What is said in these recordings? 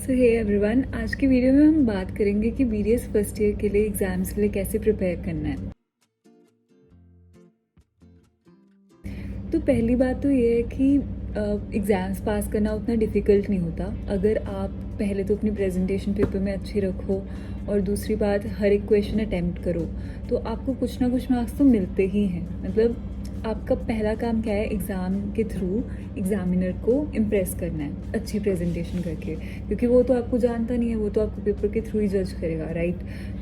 सो hey everyone, आज की video में हम बात करेंगे कि बीडीएस फर्स्ट ईयर के लिए एग्जाम्स के लिए कैसे प्रिपेयर करना है। तो पहली बात तो ये है कि एग्ज़ाम्स पास करना उतना डिफ़िकल्ट नहीं होता अगर आप पहले तो अपनी प्रेजेंटेशन पेपर में अच्छी रखो और दूसरी बात हर एक क्वेश्चन अटेम्प्ट करो तो आपको कुछ ना कुछ मार्क्स तो मिलते ही हैं। मतलब आपका पहला काम क्या है, एग्ज़ाम के थ्रू एग्जामिनर को इम्प्रेस करना है अच्छी प्रेजेंटेशन करके, क्योंकि वो तो आपको जानता नहीं है, वो तो आपको पेपर के थ्रू ही जज करेगा, राइट।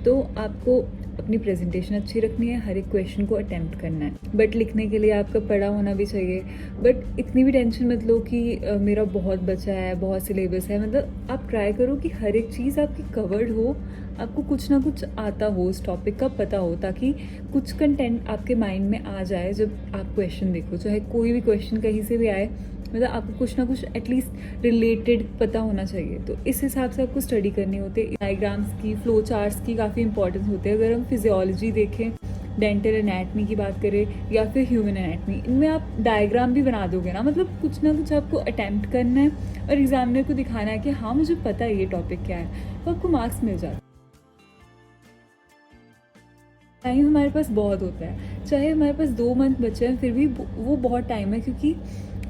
तो आपको अपनी प्रेजेंटेशन अच्छी रखनी है, हर एक क्वेश्चन को अटेम्प्ट करना है। बट लिखने के लिए आपका पढ़ा होना भी चाहिए। बट इतनी भी टेंशन मत लो कि मेरा बहुत बचा है, बहुत सिलेबस है। मतलब आप ट्राई करो कि हर एक चीज़ आपकी कवर्ड हो, आपको कुछ ना कुछ आता हो, उस टॉपिक का पता हो, ताकि कुछ कंटेंट आपके माइंड में आ जाए जब आप क्वेश्चन देखो। चाहे कोई भी क्वेश्चन कहीं से भी आए, मतलब आपको कुछ ना कुछ एटलीस्ट रिलेटेड पता होना चाहिए। तो इस हिसाब से आपको स्टडी करनी होती है। डायग्राम्स की, फ्लो चार्ट्स की काफ़ी इंपॉर्टेंस होती है। अगर हम फिजियोलॉजी देखें, डेंटल एनाटमी की बात करें या फिर ह्यूमन एनाटमी, इनमें आप डायग्राम भी बना दोगे ना, मतलब कुछ ना कुछ आपको अटैम्प्ट करना है और एग्जामिनर को दिखाना है कि हाँ मुझे पता है ये टॉपिक क्या है, तो आपको मार्क्स मिल जाते हैं। टाइम हमारे पास बहुत होता है, चाहे हमारे पास 2 मंथ बचे हैं फिर भी वो बहुत टाइम है, क्योंकि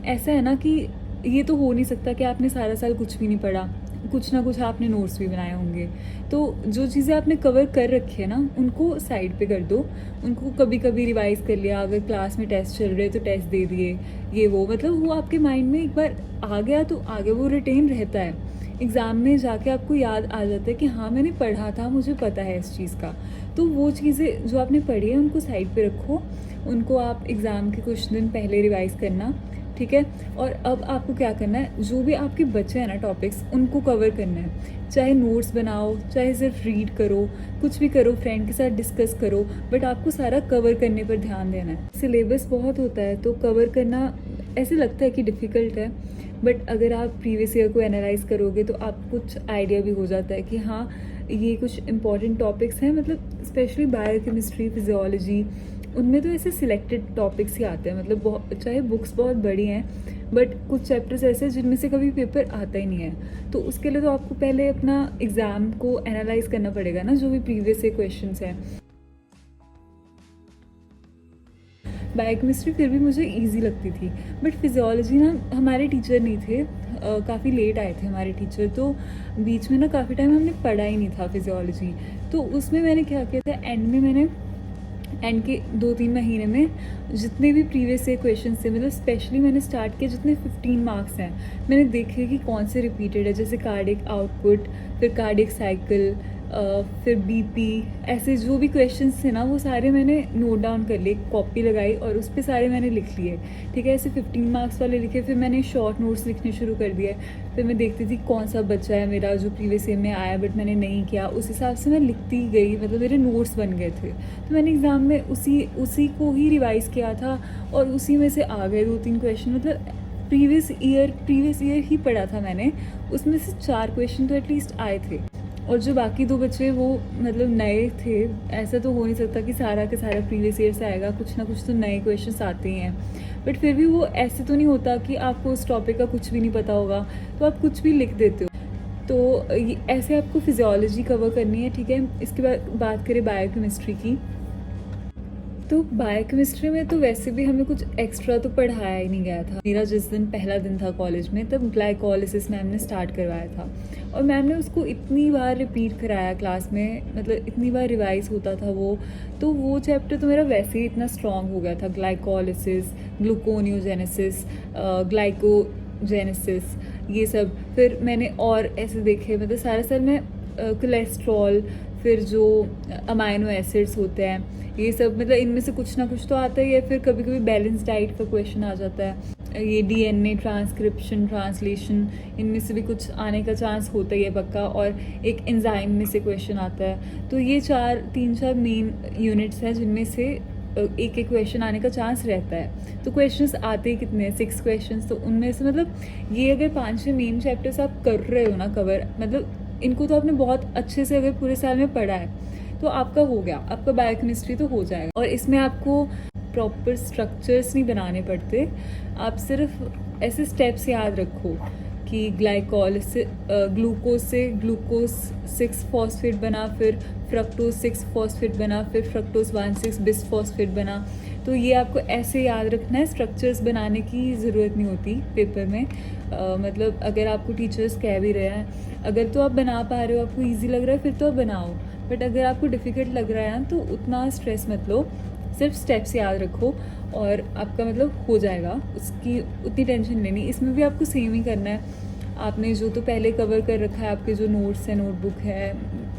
ऐसा है ना कि ये तो हो नहीं सकता कि आपने सारा साल कुछ भी नहीं पढ़ा। कुछ ना कुछ आपने नोट्स भी बनाए होंगे, तो जो चीज़ें आपने कवर कर रखी है ना उनको साइड पे कर दो। उनको कभी कभी रिवाइज कर लिया, अगर क्लास में टेस्ट चल रहे तो टेस्ट दे दिए, ये वो, मतलब वो आपके माइंड में एक बार आ गया तो आगे वो रिटेन रहता है। एग्ज़ाम में जाके आपको याद आ जाता है कि हाँ मैंने पढ़ा था, मुझे पता है इस चीज़ का। तो वो चीज़ें जो आपने पढ़ी है उनको साइड पे रखो, उनको आप एग्ज़ाम के कुछ दिन पहले रिवाइज़ करना, ठीक है। और अब आपको क्या करना है, जो भी आपके बचे हैं ना टॉपिक्स, उनको कवर करना है। चाहे नोट्स बनाओ, चाहे सिर्फ रीड करो, कुछ भी करो, फ्रेंड के साथ डिस्कस करो, बट आपको सारा कवर करने पर ध्यान देना है। सिलेबस बहुत होता है तो कवर करना ऐसे लगता है कि डिफ़िकल्ट है, बट अगर आप प्रीवियस ईयर को एनालाइज करोगे तो आपको कुछ आइडिया भी हो जाता है कि हाँ ये कुछ इंपॉर्टेंट टॉपिक्स हैं। मतलब स्पेशली बायोकेमिस्ट्री, फिजियोलॉजी, उनमें तो ऐसे सिलेक्टेड टॉपिक्स ही आते हैं। मतलब बहुत, चाहे बुक्स बहुत बड़ी हैं बट कुछ चैप्टर्स ऐसे हैं जिनमें से कभी पेपर आता ही नहीं है। तो उसके लिए तो आपको पहले अपना एग्ज़ाम को एनालाइज करना पड़ेगा ना, जो भी प्रीवियस से क्वेश्चंस हैं। बायोकेमिस्ट्री फिर भी मुझे इजी लगती थी, बट फिजियोलॉजी ना हमारे टीचर नहीं थे, काफ़ी लेट आए थे हमारे टीचर, तो बीच में ना काफ़ी टाइम हमने पढ़ा ही नहीं था फिजियोलॉजी। तो उसमें मैंने क्या किया था, एंड के 2-3 महीने में जितने भी प्रीवियस से क्वेश्चन थे, मतलब स्पेशली मैंने स्टार्ट किया जितने 15 मार्क्स हैं, मैंने देखे कि कौन से रिपीटेड है, जैसे कार्डिक आउटपुट, फिर कार्डिक साइकिल, फिर बीपी, ऐसे जो भी क्वेश्चंस थे ना वो सारे मैंने नोट डाउन कर लिए, कॉपी लगाई और उस पर सारे मैंने लिख लिए, ठीक है। ऐसे 15 मार्क्स वाले लिखे, फिर मैंने शॉर्ट नोट्स लिखने शुरू कर दिए। फिर मैं देखती थी कौन सा बच्चा है मेरा जो प्रीवियस ईयर में आया बट मैंने नहीं किया, उस हिसाब से मैं लिखती गई, मतलब मेरे नोट्स बन गए थे। तो मैंने एग्ज़ाम में उसी को ही रिवाइज़ किया था और उसी में से आ गए 2-3 क्वेश्चन। मतलब प्रीवियस ईयर ही पढ़ा था मैंने, उसमें से 4 क्वेश्चन तो एटलीस्ट आए थे, और जो बाकी 2 बच्चे वो मतलब नए थे। ऐसा तो हो नहीं सकता कि सारा का सारा प्रीवियस ईयर से आएगा, कुछ ना कुछ तो नए क्वेश्चंस आते ही हैं। बट फिर भी वो ऐसे तो नहीं होता कि आपको उस टॉपिक का कुछ भी नहीं पता होगा तो आप कुछ भी लिख देते हो। तो ऐसे आपको फिजियोलॉजी कवर करनी है, ठीक है। इसके बाद बात करें बायोकेमिस्ट्री की, तो बायोकेमिस्ट्री में तो वैसे भी हमें कुछ एक्स्ट्रा तो पढ़ाया ही नहीं गया था। मेरा जिस दिन पहला दिन था कॉलेज में, तब ग्लाइकोलिसिस मैम ने स्टार्ट करवाया था और मैम ने उसको इतनी बार रिपीट कराया क्लास में, मतलब इतनी बार रिवाइज होता था वो। तो वो चैप्टर तो मेरा वैसे ही इतना स्ट्रॉन्ग हो गया था, ग्लाइकोलिसिस, ग्लूकोनियोजेनेसिस, ग्लाइकोजेनेसिस, ये सब। फिर मैंने और ऐसे देखे, मतलब सारा साल मैं कोलेस्ट्रॉल, फिर जो अमाइनो एसिड्स होते हैं ये सब, मतलब इनमें से कुछ ना कुछ तो आता ही है। फिर कभी कभी बैलेंस डाइट का क्वेश्चन आ जाता है, ये डीएनए ट्रांसक्रिप्शन, ट्रांसलेशन, इनमें से भी कुछ आने का चांस होता ही है पक्का। और एक एंजाइम में से क्वेश्चन आता है। तो ये 3-4 मेन यूनिट्स हैं जिनमें से एक एक क्वेश्चन आने का चांस रहता है। तो क्वेश्चंस आते ही कितने हैं, 6 क्वेश्चंस। तो उनमें से मतलब ये अगर 5-6 मेन चैप्टर्स आप कर रहे हो ना कवर, मतलब इनको तो आपने बहुत अच्छे से अगर पूरे साल में पढ़ा है तो आपका हो गया, आपका बायोकेमिस्ट्री तो हो जाएगा। और इसमें आपको प्रॉपर स्ट्रक्चर्स नहीं बनाने पड़ते, आप सिर्फ ऐसे स्टेप्स याद रखो कि ग्लूकोज से ग्लूकोज 6 फॉस्फेट बना, फिर फ्रक्टोज 6 फॉस्फेट बना, फिर फ्रक्टोज 1,6 बिस फॉस्फेट बना। तो ये आपको ऐसे याद रखना है, स्ट्रक्चर्स बनाने की ज़रूरत नहीं होती पेपर में। मतलब अगर आपको टीचर्स कह भी रहे हैं, अगर तो आप बना पा रहे हो, आपको ईजी लग रहा है, फिर तो आप बनाओ। बट अगर आपको डिफ़िकल्ट लग रहा है तो उतना स्ट्रेस मत लो, सिर्फ स्टेप्स याद रखो और आपका मतलब हो जाएगा, उसकी उतनी टेंशन लेनी। इसमें भी आपको सेम ही करना है। आपने जो तो पहले कवर कर रखा है, आपके जो नोट्स हैं, नोटबुक है,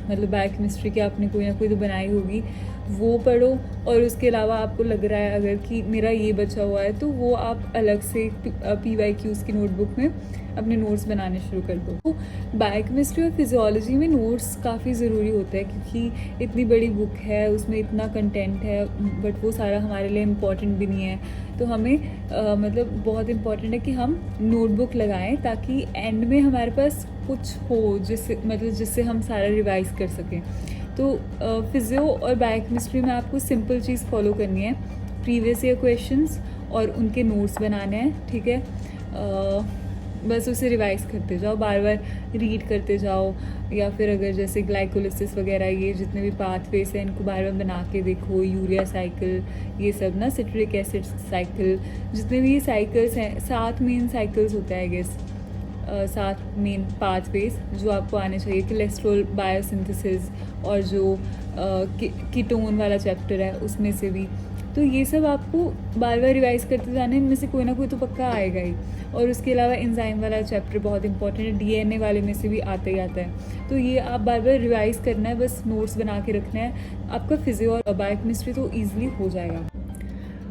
मतलब बायोकेमिस्ट्री की आपने कोई ना कोई तो बनाई होगी, वो पढ़ो। और उसके अलावा आपको लग रहा है अगर कि मेरा ये बचा हुआ है, तो वो आप अलग से PYQs की नोटबुक में अपने नोट्स बनाने शुरू कर दो। तो बायोकेमिस्ट्री और फिजियोलॉजी में नोट्स काफ़ी ज़रूरी होता है, क्योंकि इतनी बड़ी बुक है, उसमें इतना कंटेंट है, बट वो सारा हमारे लिए इम्पॉर्टेंट भी नहीं है। तो हमें मतलब बहुत इम्पॉर्टेंट है कि हम नोटबुक लगाएं, ताकि एंड में हमारे पास कुछ हो जिससे हम सारा रिवाइज कर सकें। तो फिज़ियो और बायोकेमिस्ट्री में आपको सिंपल चीज़ फॉलो करनी है, प्रीवियस ईयर क्वेश्चंस और उनके नोट्स बनाने हैं, ठीक है। बस उसे रिवाइज करते जाओ, बार बार रीड करते जाओ, या फिर अगर जैसे ग्लाइकोलिसिस वगैरह, ये जितने भी पाथवेज हैं इनको बार बार बना के देखो, यूरिया साइकिल, ये सब ना, सिट्रिक एसिड साइकिल, जितने भी ये साइकिल्स हैं, 7 मेन साइकिल्स होता है आई गेस, 7 मेन पाथवेज जो आपको आने चाहिए, कोलेस्ट्रॉल बायोसिंथेसिस और जो कीटोन वाला चैप्टर है उसमें से भी। तो ये सब आपको बार बार रिवाइज करते जाने, इनमें से कोई ना कोई तो पक्का आएगा ही। और उसके अलावा एंजाइम वाला चैप्टर बहुत इंपॉर्टेंट है, DNA वाले में से भी आता ही आता है। तो ये आप बार बार रिवाइज करना है, बस नोट्स बना के रखना है, आपका फिजियो और बायोकेमिस्ट्री तो ईजिली हो जाएगा।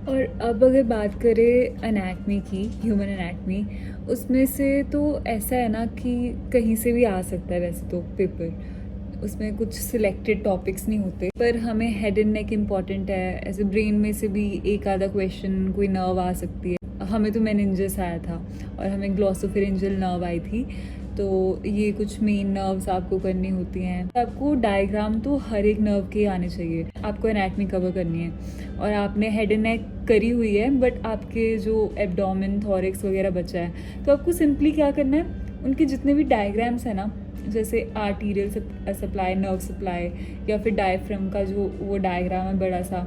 और अब अगर बात करें एनाटमी की, ह्यूमन एनाटमी, उसमें से तो ऐसा है ना कि कहीं से भी आ सकता है वैसे तो पेपर, उसमें कुछ सिलेक्टेड टॉपिक्स नहीं होते, पर हमें हेड एंड नेक इम्पॉर्टेंट है, ऐसे ब्रेन में से भी एक आधा क्वेश्चन, कोई नर्व आ सकती है। हमें तो मेनिंजस आया था और हमें ग्लॉसोफेरिंजियल नर्व आई थी, तो ये कुछ मेन नर्व्स आपको करनी होती हैं। आपको डायग्राम तो हर एक नर्व के आने चाहिए, आपको एनाटमी कवर करनी है। और आपने हेड एंड नेक करी हुई है, बट आपके जो एब्डोमेन, थॉरिक्स वगैरह बचा है, तो आपको सिंपली क्या करना है, उनके जितने भी डायग्राम्स हैं ना, जैसे आर्टीरियल सप्लाई, नर्व सप्लाई, या फिर डायफ्राम का जो वो डायग्राम है बड़ा सा,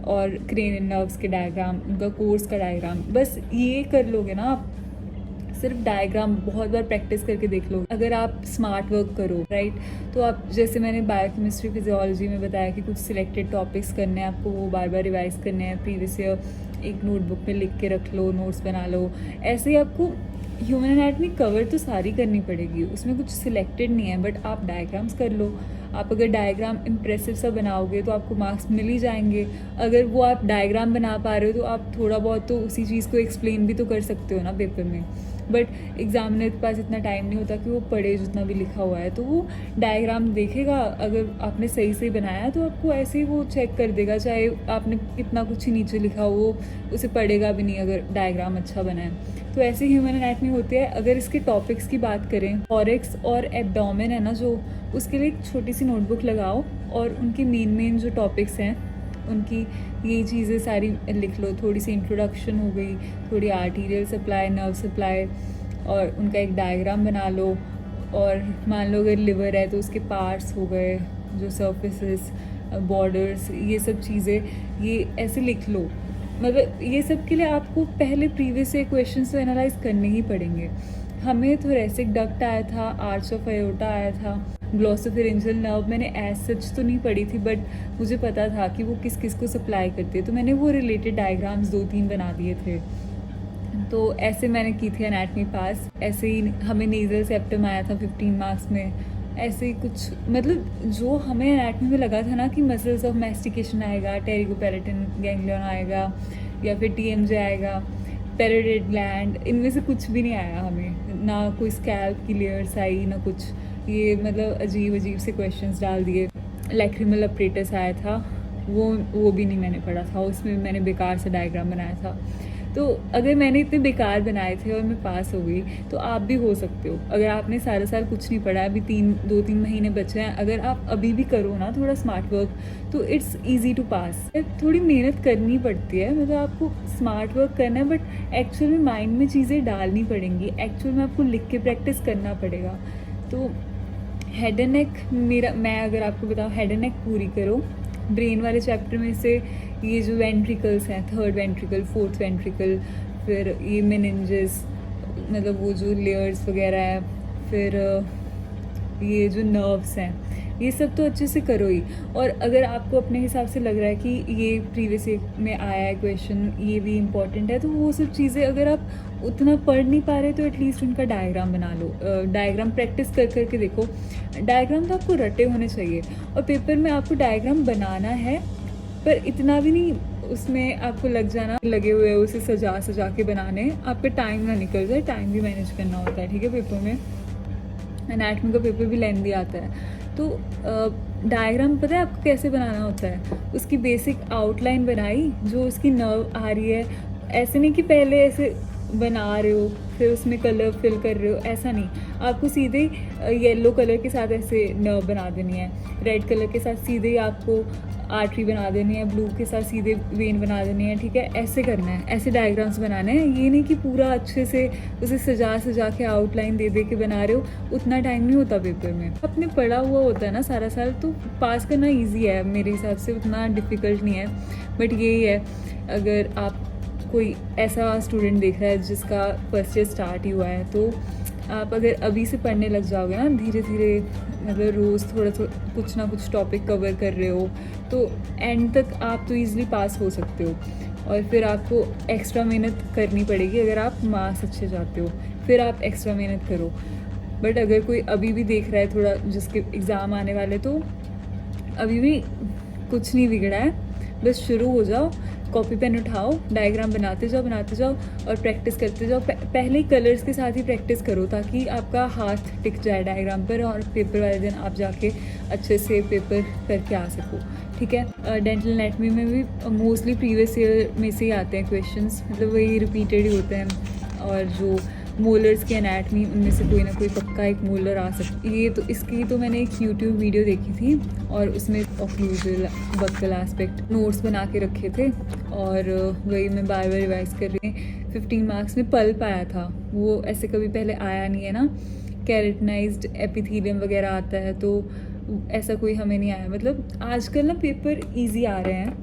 और क्रेनियल नर्व्स के डायग्राम, उनका कोर्स का डायग्राम, बस ये कर लोगे ना आप। सिर्फ डायग्राम बहुत बार प्रैक्टिस करके देख लो। अगर आप स्मार्ट वर्क करो, राइट, तो आप, जैसे मैंने बायोकेमिस्ट्री फिजियोलॉजी में बताया कि कुछ सिलेक्टेड टॉपिक्स करने हैं आपको, वो बार बार रिवाइज करने हैं, प्रीवियस ईयर एक नोटबुक में लिख के रख लो, नोट्स बना लो। ऐसे ही आपको ह्यूमन एनाटमी कवर तो सारी करनी पड़ेगी, उसमें कुछ सिलेक्टेड नहीं है, बट आप डायग्राम्स कर लो। आप अगर डायग्राम इम्प्रेसिव सा बनाओगे तो आपको मार्क्स मिल ही जाएंगे। अगर वो आप डायग्राम बना पा रहे हो तो आप थोड़ा बहुत तो उसी चीज़ को एक्सप्लेन भी तो कर सकते हो ना पेपर में। बट एग्जामिनर के पास इतना टाइम नहीं होता कि वो पढ़े जितना भी लिखा हुआ है, तो वो डायग्राम देखेगा, अगर आपने सही से बनाया तो आपको ऐसे ही वो चेक कर देगा, चाहे आपने कितना कुछ ही नीचे लिखा हो, वो उसे पढ़ेगा भी नहीं अगर डायग्राम अच्छा बना है। तो ऐसे ह्यूमन एनाटमी होती है। अगर इसके टॉपिक्स की बात करें, थॉरिक्स और एब्डोमेन है ना जो, उसके लिए एक छोटी सी नोटबुक लगाओ और उनके मेन जो टॉपिक्स हैं उनकी ये चीज़ें सारी लिख लो। थोड़ी सी इंट्रोडक्शन हो गई, थोड़ी आर्टीरियल सप्लाई, नर्व सप्लाई, और उनका एक डायग्राम बना लो। और मान लो अगर लिवर है तो उसके पार्ट्स हो गए, जो सर्फेसेस, बॉर्डर्स, ये सब चीज़ें ये ऐसे लिख लो। मतलब ये सब के लिए आपको पहले प्रीवियस से क्वेश्चंस तो एनालाइज करने ही पड़ेंगे। हमें थोरेसिक डक्ट आया था, आर्च ऑफ अयोर्टा आया था, ग्लॉसोफेरिंजियल नर्व मैंने एज सच तो नहीं पढ़ी थी, बट मुझे पता था कि वो किस किस को सप्लाई करती है, तो मैंने वो रिलेटेड डायग्राम्स 2-3 बना दिए थे। तो ऐसे मैंने की थी एनाटमी पास। ऐसे ही हमें नेजल सेप्टम आया था 15 मार्क्स में। ऐसे ही कुछ, मतलब जो हमें एनाटमी में लगा था ना कि मसल्स ऑफ मैस्टिकेशन आएगा, टेरिगोपैलेटिन गैंग्लियन आएगा, या फिर TMJ आएगा, पेरिडेट ग्लैंड, इनमें से कुछ भी नहीं आया हमें। ना कोई स्कैल्प की लेयर्स आई, ना कुछ, ये मतलब अजीब से क्वेश्चंस डाल दिए। लैक्रिमल अपरेटस आया था, वो भी नहीं मैंने पढ़ा था, उसमें मैंने बेकार से डायग्राम बनाया था। तो अगर मैंने इतने बेकार बनाए थे और मैं पास हो गई, तो आप भी हो सकते हो। अगर आपने सारा साल कुछ नहीं पढ़ा, अभी 2-3 महीने बचे हैं, अगर आप अभी भी करो ना थोड़ा स्मार्ट वर्क, तो इट्स ईजी टू पास। थोड़ी मेहनत करनी पड़ती है, मतलब आपको स्मार्ट वर्क करना है, बट एक्चुअल में माइंड में चीज़ें डालनी पड़ेंगी, एक्चुअल में आपको लिख के प्रैक्टिस करना पड़ेगा। तो हेड एंड नेक मैं अगर आपको बताऊँ, हेड एंड नेक पूरी करो। ब्रेन वाले चैप्टर में से ये जो वेंट्रिकल्स हैं, 3rd वेंट्रिकल, 4th वेंट्रिकल, फिर ये मेनिंजेस, मतलब वो जो लेयर्स वगैरह है, फिर ये जो नर्व्स हैं, ये सब तो अच्छे से करो ही। और अगर आपको अपने हिसाब से लग रहा है कि ये प्रीवियस में आया है क्वेश्चन, ये भी इम्पॉर्टेंट है, तो वो सब चीज़ें अगर आप उतना पढ़ नहीं पा रहे तो एटलीस्ट उनका डायग्राम बना लो। डायग्राम प्रैक्टिस कर करके देखो। डायग्राम तो आपको रटे होने चाहिए, और पेपर में आपको डायग्राम बनाना है, पर इतना भी नहीं उसमें आपको लगे हुए है उसे सजा सजा के बनाने, आपका टाइम ना निकल जाए। टाइम भी मैनेज करना होता है, ठीक है। पेपर में एनाटॉमी का पेपर भी लेंथी आता है, तो डायग्राम पता है आपको कैसे बनाना होता है। उसकी बेसिक आउटलाइन बनाई, जो उसकी नर्व आ रही है, ऐसे नहीं कि पहले ऐसे बना रहे हो फिर उसमें कलर फिल कर रहे हो, ऐसा नहीं। आपको सीधे येलो कलर के साथ ऐसे नर्व बना देनी है, रेड कलर के साथ सीधे ही आपको आर्टरी बना देनी है, ब्लू के साथ सीधे वेन बना देनी है, ठीक है। ऐसे करना है, ऐसे डायग्राम्स बनाने हैं। ये नहीं कि पूरा अच्छे से उसे सजा सजा के आउटलाइन दे दे के बना रहे हो, उतना टाइम नहीं होता पेपर में। आपने पढ़ा हुआ होता है ना सारा साल, तो पास करना ईजी है मेरे हिसाब से, उतना डिफ़िकल्ट नहीं है। बट यही है, अगर आप कोई ऐसा स्टूडेंट देख रहा है जिसका फर्स्ट ईयर स्टार्ट ही हुआ है, तो आप अगर अभी से पढ़ने लग जाओगे ना धीरे धीरे, मतलब रोज़ थोड़ा कुछ ना कुछ टॉपिक कवर कर रहे हो, तो एंड तक आप तो ईज़िली पास हो सकते हो। और फिर आपको एक्स्ट्रा मेहनत करनी पड़ेगी, अगर आप मार्क्स अच्छे चाहते हो, फिर आप एक्स्ट्रा मेहनत करो। बट अगर कोई अभी भी देख रहा है थोड़ा, जिसके एग्ज़ाम आने वाले, तो अभी भी कुछ नहीं बिगड़ा है, बस शुरू हो जाओ, कॉपी पेन उठाओ, डायग्राम बनाते जाओ और प्रैक्टिस करते जाओ। पहले ही कलर्स के साथ ही प्रैक्टिस करो, ताकि आपका हाथ टिक जाए डायग्राम पर, और पेपर वाले दिन आप जाके अच्छे से पेपर करके आ सको, ठीक है। डेंटल एनाटॉमी में भी मोस्टली प्रीवियस ईयर में से ही आते हैं क्वेश्चंस, मतलब वही रिपीटेड ही होते हैं। और जो मोलर्स की एनाटमी, उनमें से कोई ना कोई पक्का एक मोलर आ सकती है। ये तो इसकी तो मैंने एक यूट्यूब वीडियो देखी थी, और उसमें ऑक्लूजल बक्कल एस्पेक्ट नोट्स बना के रखे थे, और वही मैं बार बार रिवाइज़ कर रही हूँ। 15 मार्क्स में पल्प आया था, वो ऐसे कभी पहले आया नहीं है ना। कैरेटनाइज्ड एपिथेलियम वगैरह आता है, तो ऐसा कोई हमें नहीं आया। मतलब आजकल ना पेपर ईजी आ रहे हैं,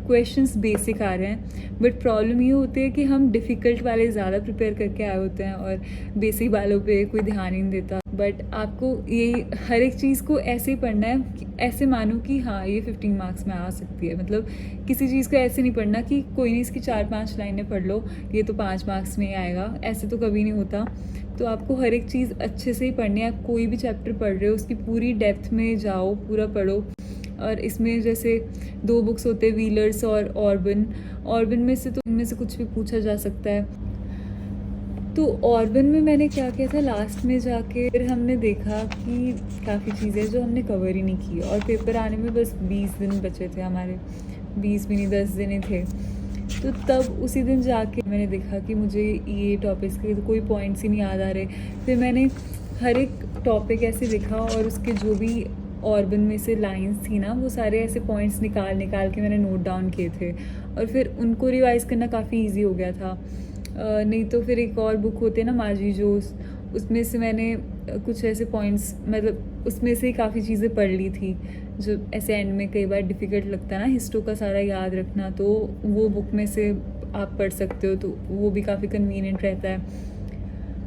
क्वेश्चंस बेसिक आ रहे हैं, बट प्रॉब्लम ये होती है कि हम डिफ़िकल्ट वाले ज़्यादा प्रिपेयर करके आए होते हैं, और बेसिक वालों पे कोई ध्यान ही नहीं देता। बट आपको ये हर एक चीज़ को ऐसे ही पढ़ना है, ऐसे मानो कि हाँ ये 15 मार्क्स में आ सकती है। मतलब किसी चीज़ को ऐसे नहीं पढ़ना कि कोई नहीं, इसकी 4-5 लाइनें पढ़ लो, ये तो 5 मार्क्स में ही आएगा, ऐसे तो कभी नहीं होता। तो आपको हर एक चीज़ अच्छे से ही पढ़नी है। आप कोई भी चैप्टर पढ़ रहे हो, उसकी पूरी डेप्थ में जाओ, पूरा पढ़ो। और इसमें जैसे 2 बुक्स होते हैं, व्हीलर्स और ऑर्बन में से, तो इनमें से कुछ भी पूछा जा सकता है। तो ऑर्बन में मैंने क्या किया था, लास्ट में जाके फिर हमने देखा कि काफ़ी चीज़ें जो हमने कवर ही नहीं की, और पेपर आने में बस 20 दिन बचे थे हमारे, 20 भी नहीं 10 दिन ही थे। तो तब उसी दिन जाके मैंने देखा कि मुझे ये टॉपिक्स के तो कोई पॉइंट्स ही नहीं याद आ रहे। फिर मैंने हर एक टॉपिक ऐसे लिखा, और उसके जो भी ऑर्बन में से लाइंस थी ना, वो सारे ऐसे पॉइंट्स निकाल के मैंने नोट डाउन किए थे, और फिर उनको रिवाइज़ करना काफ़ी इजी हो गया था। नहीं तो फिर एक और बुक होती है ना, माजी जोस, उसमें से मैंने कुछ ऐसे पॉइंट्स, मतलब उसमें से ही काफ़ी चीज़ें पढ़ ली थी, जो ऐसे एंड में कई बार डिफ़िकल्ट लगता है ना हिस्टो का सारा याद रखना, तो वो बुक में से आप पढ़ सकते हो, तो वो भी काफ़ी कन्वीनियंट रहता है।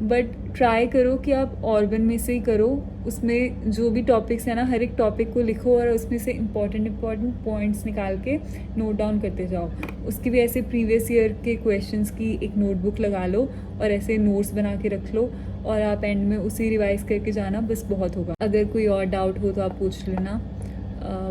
बट ट्राई करो कि आप ऑर्बन में से ही करो, उसमें जो भी टॉपिक्स है ना, हर एक टॉपिक को लिखो, और उसमें से इम्पॉर्टेंट पॉइंट्स निकाल के नोट डाउन करते जाओ। उसकी भी ऐसे प्रीवियस ईयर के क्वेश्चंस की एक नोटबुक लगा लो, और ऐसे नोट्स बना के रख लो, और आप एंड में उसी रिवाइज़ करके जाना, बस बहुत होगा। अगर कोई और डाउट हो तो आप पूछ लेना।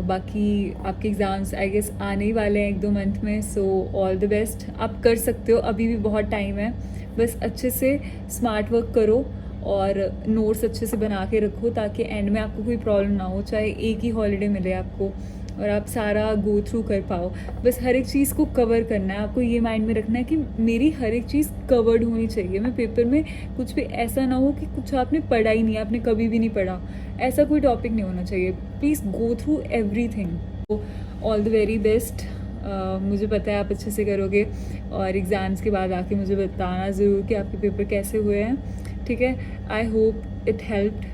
बाकी आपके एग्ज़ाम्स आई गेस आने ही वाले हैं 1-2 मंथ में, सो ऑल द बेस्ट। आप कर सकते हो, अभी भी बहुत टाइम है, बस अच्छे से स्मार्ट वर्क करो, और नोट्स अच्छे से बना के रखो, ताकि एंड में आपको कोई प्रॉब्लम ना हो। चाहे एक ही हॉलीडे मिले आपको, और आप सारा गो थ्रू कर पाओ। बस हर एक चीज़ को कवर करना है, आपको ये माइंड में रखना है कि मेरी हर एक चीज़ कवर्ड होनी चाहिए। मैं पेपर में कुछ भी ऐसा ना हो कि कुछ आपने पढ़ा ही नहीं, आपने कभी भी नहीं पढ़ा, ऐसा कोई टॉपिक नहीं होना चाहिए। Please go through everything. All the very best. मुझे पता है आप अच्छे से करोगे, और एग्ज़ाम्स के बाद आके मुझे बताना ज़रूर कि आपके पेपर कैसे हुए हैं, ठीक है। I hope it helped.